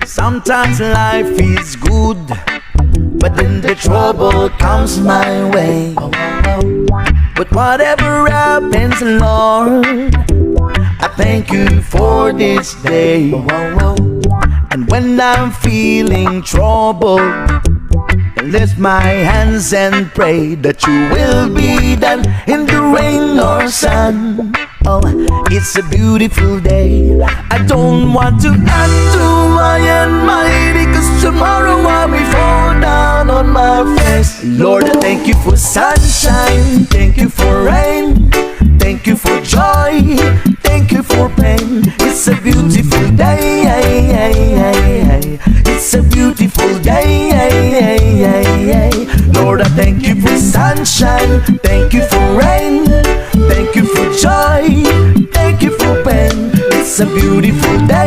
Sometimes life is good, but then the trouble comes my way. But whatever happens, Lord, I thank you for this day. And when I'm feeling troubled, I lift my hands and pray that you will be done in the rain or sun. Oh, it's a beautiful day. I don't want to add to my anxiety, 'cause tomorrow I may fall down on my face. Lord, I thank you for sunshine, thank you for rain, thank you for joy, thank you for pain. It's a beautiful day. It's a beautiful day. Lord, I thank you for sunshine, thank you for rain, thank you for joy, thank you for pain. It's a beautiful day.